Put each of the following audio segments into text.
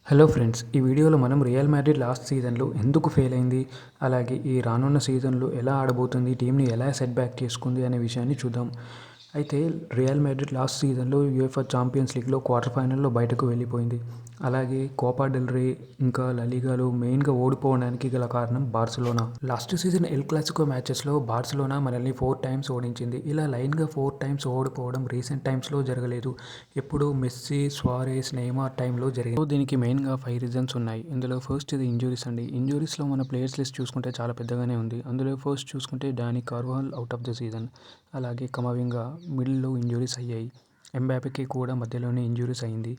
Hello friends, ఈ వీడియోలో మనం రియల్ మాడ్రిడ్ లాస్ట్ సీజన్లో ఎందుకు ఫెయిల్ అయింది, అలాగే ఈ రానున్న సీజన్లో ఎలా ఆడబోతుంది, టీంని ఎలా సెట్ బ్యాక్ చేసుకుంది అనే విషయాన్ని చూద్దాం. అయితే రియల్ మాడ్రిడ్ లాస్ట్ సీజన్లో యూఎఫా ఛాంపియన్స్ లీగ్లో క్వార్టర్ ఫైనల్లో బయటకు వెళ్ళిపోయింది. అలాగే కోపా డెల్ రే ఇంకా లలీగాలో మెయిన్గా ఓడిపోవడానికి గల కారణం Barcelona. Last season El Clasico మ్యాచెస్లో బార్సిలోనా మనల్ని 4 టైమ్స్ ఓడించింది. ఇలా లైన్గా 4 టైమ్స్ ఓడిపోవడం రీసెంట్ టైమ్స్లో జరగలేదు. ఎప్పుడు మెస్సీ, సువారెజ్, నెయ్మర్ టైంలో జరిగింది. సో దీనికి మెయిన్గా 5 రీజన్స్ ఉన్నాయి. ఇందులో ఫస్ట్ ఇది ఇంజురీస్ అండి. ఇంజురీస్లో మన ప్లేయర్స్ లిస్ట్ చూసుకుంటే చాలా పెద్దగానే ఉంది. అందులో ఫస్ట్ చూసుకుంటే Dani Carvajal out of the season. అలాగే కమవింగా మిడిల్లో ఇంజురీస్ అయ్యాయి. ఎంబాపేకి కూడా మధ్యలోనే ఇంజురీస్ అయింది.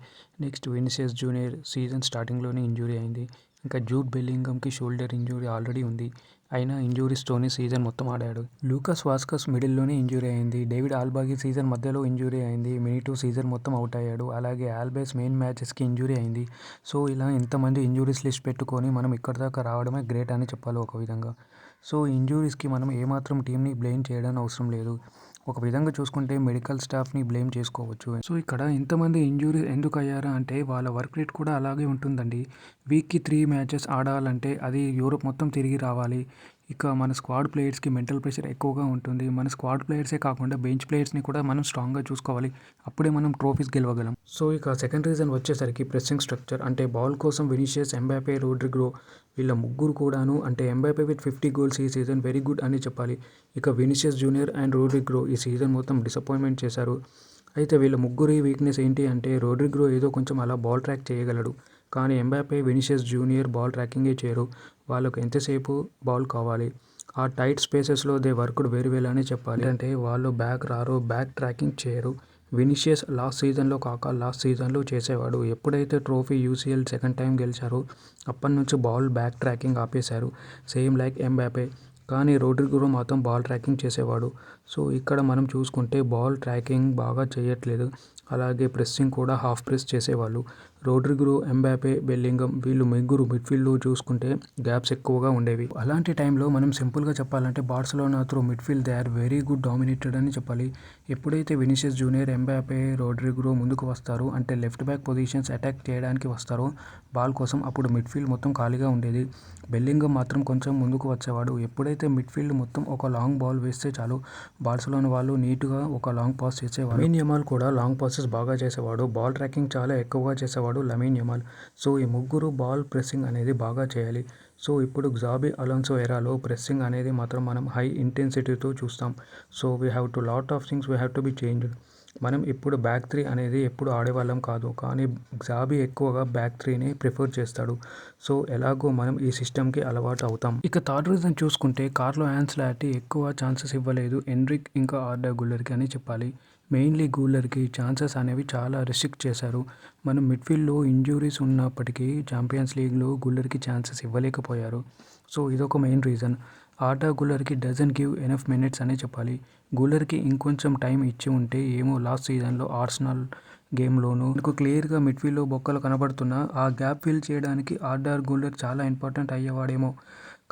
నెక్స్ట్ వినిసియస్ జూనియర్ సీజన్ స్టార్టింగ్లోనే ఇంజురీ అయింది. ఇంకా జూడ్ బెల్లింగమ్కి షోల్డర్ ఇంజురీ ఆల్రెడీ ఉంది. అయినా ఇంజురీస్తోనే సీజన్ మొత్తం ఆడాడు. లూకాస్ వాస్కస్ మిడిల్లోనే ఇంజురీ అయింది. డేవిడ్ ఆల్బాకి సీజన్ మధ్యలో ఇంజురీ అయింది. మినిటో సీజన్ మొత్తం అవుట్ అయ్యాడు. అలాగే ఆల్బేస్ మెయిన్ మ్యాచెస్కి ఇంజురీ అయింది. సో ఇలా ఇంతమంది ఇంజురీస్ లిస్ట్ పెట్టుకొని మనం ఇక్కడ దాకా రావడమే గ్రేట్ అని చెప్పాలి ఒక విధంగా. సో ఇంజురీస్కి మనం ఏమాత్రం టీంని బ్లేమ్ చేయడానికి అవసరం లేదు. ఒక విధంగా చూసుకుంటే మెడికల్ స్టాఫ్ని బ్లేమ్ చేసుకోవచ్చు. సో ఇక్కడ ఇంతమంది ఇంజురీ ఎందుకు అయ్యారా అంటే వాళ్ళ వర్క్ రేట్ కూడా అలాగే ఉంటుందండి. వీక్కి 3 మ్యాచెస్ ఆడాలంటే అది యూరోప్ మొత్తం తిరిగి రావాలి. ఇక మన స్క్వాడ్ ప్లేయర్స్కి మెంటల్ ప్రెషర్ ఎక్కువగా ఉంటుంది. మన స్క్వాడ్ ప్లేయర్సే కాకుండా బెంచ్ ప్లేయర్స్ని కూడా మనం స్ట్రాంగ్గా చూసుకోవాలి. అప్పుడే మనం ట్రోఫీస్ గెలవగలం. సో ఇక సెకండ్ రీజన్ వచ్చేసరికి ప్రెస్సింగ్ స్ట్రక్చర్. అంటే బాల్ కోసం వినిషియస్, ఎంబాపే, రోడ్రిగో వీళ్ళ ముగ్గురు కూడాను, అంటే ఎంబాపే విత్ 50 గోల్స్ ఈ సీజన్ వెరీ గుడ్ అని చెప్పాలి. ఇక వినిషియస్ జూనియర్ అండ్ రోడ్రిగో ఈ సీజన్ మొత్తం డిసప్పాయింట్మెంట్ చేశారు. అయితే వీళ్ళ ముగ్గురి వీక్నెస్ ఏంటి అంటే రోడ్రిగో ఏదో కొంచెం అలా బాల్ ట్రాక్ చేయగలడు. కానీ ఎంబాపే, వినిషియస్ జూనియర్ బాల్ ట్రాకింగే చేయరు. వాళ్ళకు ఎంతసేపు బాల్ కావాలి. ఆ టైట్ స్పేసెస్లో దే వర్క్డ్ వెరీ వెల్ అని చెప్పాలి. అంటే వాళ్ళు బ్యాక్ రారు, బ్యాక్ ట్రాకింగ్ చేయరు. వినిషియస్ లాస్ట్ సీజన్లో కాక లాస్ట్ సీజన్లో చేసేవాడు. ఎప్పుడైతే ట్రోఫీ యూసీఎల్ సెకండ్ టైం గెలిచారో అప్పటి నుంచి బాల్ బ్యాక్ ట్రాకింగ్ ఆపేశారు. Same like Mbappé. కానీ రోడ్రిగో మాత్రం బాల్ ట్రాకింగ్ చేసేవాడు. సో ఇక్కడ మనం చూసుకుంటే బాల్ ట్రాకింగ్ బాగా చేయట్లేదు. అలాగే ప్రెస్సింగ్ కూడా హాఫ్ ప్రెస్ చేసేవాళ్ళు. రోడ్రిగో, ఎంబాపే, బెల్లింగమ్ వీళ్ళు ముగ్గురు మిడ్ఫీల్డ్లో చూసుకుంటే గ్యాప్స్ ఎక్కువగా ఉండేవి. అలాంటి టైంలో మనం సింపుల్గా చెప్పాలంటే Barcelona through midfield they are very good dominated అని చెప్పాలి. ఎప్పుడైతే వినిషియస్ జూనియర్, ఎంబాపే, రోడ్రిగో ముందుకు వస్తారో అంటే లెఫ్ట్ బ్యాక్ పొజిషన్స్ అటాక్ చేయడానికి వస్తారో బాల్ కోసం, అప్పుడు మిడ్ఫీల్డ్ మొత్తం ఖాళీగా ఉండేది. బెల్లింగమ్ మాత్రం కొంచెం ముందుకు వచ్చేవాడు. ఎప్పుడైతే మిడ్ఫీల్డ్ మొత్తం ఒక లాంగ్ బాల్ వేస్తే చాలు బార్సిలోనా వాళ్ళు నీట్గా ఒక లాంగ్ పాస్ చేసేవాడు. లమీన్ యమాల్ కూడా లాంగ్ పాసెస్ బాగా చేసేవాడు. బాల్ ట్రాకింగ్ చాలా ఎక్కువగా చేసేవాడు లమీన్ యమాల్. సో ఈ ముగ్గురు బాల్ ప్రెస్సింగ్ అనేది బాగా చేయాలి. సో ఇప్పుడు గ్జాబీ అలోన్సో ఎరాలో ప్రెస్సింగ్ అనేది మాత్రం మనం హై ఇంటెన్సిటీతో చూస్తాం. So we have to lot of things we have to be changed. మనం ఇప్పుడు బ్యాక్ 3 అనేది ఎప్పుడు ఆడేవాళ్ళం కాదు. కానీ గ్జాబీ ఎక్కువగా బ్యాక్ 3ని ప్రిఫర్ చేస్తాడు. సో ఎలాగో మనం ఈ సిస్టమ్కి అలవాటు అవుతాం. ఇక థర్డ్ రీజన్ చూసుకుంటే కార్లో ఆన్సెలోటీ ఎక్కువ ఛాన్సెస్ ఇవ్వలేదు ఎన్రిక్ ఇంకా ఆర్డా గుల్లర్కి అని చెప్పాలి. మెయిన్లీ గుల్లర్కి ఛాన్సెస్ అనేవి చాలా రెస్ట్రిక్ట్ చేశారు. మనం మిడ్ఫీల్డ్లో ఇంజురీస్ ఉన్నప్పటికీ ఛాంపియన్స్ లీగ్లో గుల్లర్కి ఛాన్సెస్ ఇవ్వలేకపోయారు. సో ఇదొక మెయిన్ రీజన్. ఆర్డా గుల్లర్కి డజన్ గివ్ ఎనఫ్ మినిట్స్ అనే చెప్పాలి. గుల్లర్కి ఇంకొంచెం టైం ఇచ్చి ఉంటే ఏమో లాస్ట్ సీజన్లో ఆర్సెనల్ గేమ్లోనూ మనకు క్లియర్గా మిడ్ఫీల్డ్లో బొక్కలు కనబడుతున్నా ఆ గ్యాప్ ఫిల్ చేయడానికి ఆర్డా గుల్లర్ చాలా ఇంపార్టెంట్ అయ్యేవాడేమో.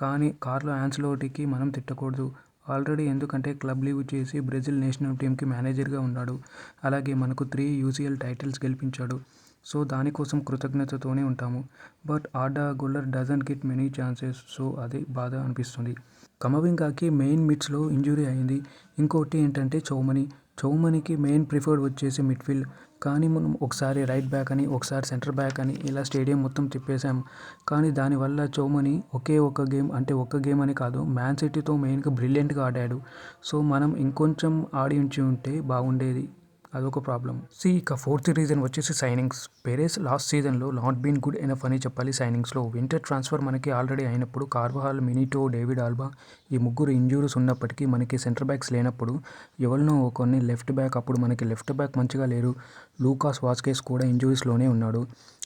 కానీ కార్లో ఆన్సెలోటీకి మనం తిట్టకూడదు. ఆల్రెడీ ఎందుకంటే క్లబ్ లీవ్ చేసి బ్రెజిల్ నేషనల్ టీంకి మేనేజర్గా ఉన్నాడు. అలాగే మనకు 3 యూసీఎల్ టైటిల్స్ గెలిపించాడు. సో దానికోసం కృతజ్ఞతతోనే ఉంటాము. But Arda Guler doesn't get many chances. So అదే బాధ అనిపిస్తుంది. కమవింగాకి మెయిన్ మిడ్స్లో ఇంజురీ అయింది. ఇంకోటి ఏంటంటే చౌమనికి మెయిన్ ప్రిఫర్డ్ వచ్చేసి మిడ్ఫీల్డ్. కానీ మనం ఒకసారి రైట్ బ్యాక్ అని, ఒకసారి సెంటర్ బ్యాక్ అని ఇలా స్టేడియం మొత్తం తిప్పేశాం. కానీ దానివల్ల చౌమని ఒక్క గేమ్ అని కాదు, మ్యాన్ సిటీతో మెయిన్గా బ్రిలియంట్గా ఆడాడు. సో మనం ఇంకొంచెం ఆడి ఉంటే బాగుండేది. అదొక ప్రాబ్లం. ఇక ఫోర్త్ రీజన్ వచ్చేసి సైనింగ్స్. పెరెస్ లాస్ట్ సీజన్లో నాట్ బీన్ గుడ్ ఎనఫ్ అని చెప్పాలి. సైనింగ్స్లో వింటర్ ట్రాన్స్ఫర్ మనకి ఆల్రెడీ అయినప్పుడు కార్వహాల్, మినిటో, డేవిడ్ ఆల్బా ఈ ముగ్గురు ఇంజూరీస్ ఉన్నప్పటికీ మనకి సెంటర్ బ్యాక్స్ లేనప్పుడు ఎవరినో కొన్ని లెఫ్ట్ బ్యాక్, అప్పుడు మనకి లెఫ్ట్ బ్యాక్ మంచిగా లేరు. లూకాస్ వాస్కెస్ కూడా ఇంజూరీస్లోనే ఉన్నాడు.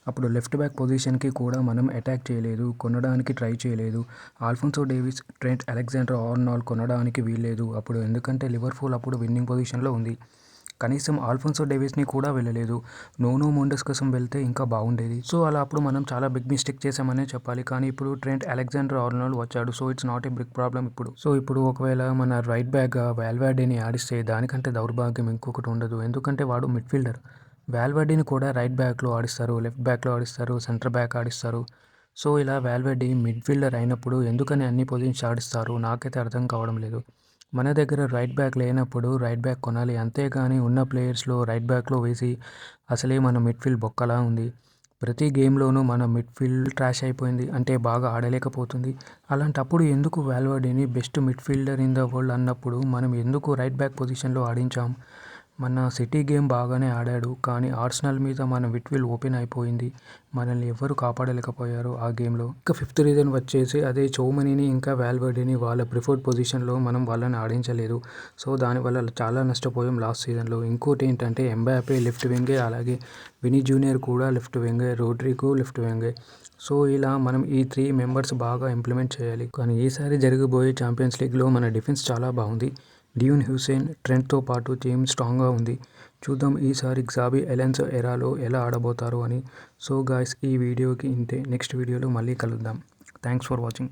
అప్పుడు లెఫ్ట్ బ్యాక్ పొజిషన్కి కూడా మనం అటాక్ చేయలేదు, కొనడానికి ట్రై చేయలేదు. Alphonso Davies, Trent Alexander Arnold కొనడానికి వీల్లేదు అప్పుడు, ఎందుకంటే లివర్పూల్ అప్పుడు విన్నింగ్ పొజిషన్లో ఉంది. కనీసం ఆల్ఫోన్సో డేవిస్ని కూడా వెళ్ళలేదు. నోనో మొండెస్ కోసం వెళ్తే ఇంకా బాగుండేది. సో అలా అప్పుడు మనం చాలా బిగ్ మిస్టేక్ చేసామనే చెప్పాలి. కానీ ఇప్పుడు ట్రెంట్ అలెగ్జాండర్ ఆర్నాల్డ్ వచ్చాడు. So it's not a big problem ఇప్పుడు. సో ఇప్పుడు ఒకవేళ మన రైట్ బ్యాక్ వాల్వర్డేని ఆడిస్తే దానికంటే దౌర్భాగ్యం ఇంకొకటి ఉండదు. ఎందుకంటే వాడు మిడ్ఫీల్డర్. వాల్వర్డీని కూడా రైట్ బ్యాక్లో ఆడిస్తారు, లెఫ్ట్ బ్యాక్లో ఆడిస్తారు, సెంటర్ బ్యాక్ ఆడిస్తారు. సో ఇలా వాల్వర్డీ మిడ్ఫీల్డర్ అయినప్పుడు ఎందుకని అన్ని పొజిషన్స్ ఆడిస్తారు నాకైతే అర్థం కావడం లేదు. మన దగ్గర రైట్ బ్యాక్ లేనప్పుడు రైట్ బ్యాక్ కొనాలి, అంతేగాని ఉన్న ప్లేయర్స్లో రైట్ బ్యాక్లో వేసి అసలే మన మిడ్ఫీల్డ్ బొక్కలా ఉంది. ప్రతి గేమ్లోనూ మన మిడ్ఫీల్డ్ ట్రాష్ అయిపోయింది, అంటే బాగా ఆడలేకపోతుంది. అలాంటప్పుడు ఎందుకు వాల్వర్డీని best midfielder in the world అన్నప్పుడు మనం ఎందుకు రైట్ బ్యాక్ పొజిషన్లో ఆడించాం? మన సిటీ గేమ్ బాగానే ఆడాడు, కానీ ఆర్సెనల్ మీద మన మిడ్ఫీల్డ్ ఓపెన్ అయిపోయింది. మనల్ని ఎవరు కాపాడలేకపోయారు ఆ గేమ్లో. ఇంకా ఫిఫ్త్ రీజన్ వచ్చేసి అదే చౌమనీని ఇంకా వాల్వర్డీని వాళ్ళ ప్రిఫర్డ్ పొజిషన్లో మనం వాళ్ళని ఆడించలేదు. సో దానివల్ల చాలా నష్టపోయాం లాస్ట్ సీజన్లో. ఇంకోటి ఏంటంటే ఎంబాపే లెఫ్ట్ వింగే, అలాగే వినీ జూనియర్ కూడా లెఫ్ట్ వింగే, రోడ్రిగో లెఫ్ట్ వింగే. సో ఇలా మనం ఈ 3 మెంబర్స్ బాగా ఇంప్లిమెంట్ చేయాలి. కానీ ఈసారి జరగబోయే ఛాంపియన్స్ లీగ్లో మన డిఫెన్స్ చాలా బాగుంది. డియూన్ హుసేన్, ట్రెంట్తో పాటు టీమ్ స్ట్రాంగ్గా ఉంది. చూద్దాం ఈసారి గ్జాబీ అలొన్సో ఎరాలో ఎలా ఆడబోతారు అని. సో గాయ్స్, ఈ వీడియోకి ఇంతే. నెక్స్ట్ వీడియోలో మళ్ళీ కలుద్దాం. Thanks for watching.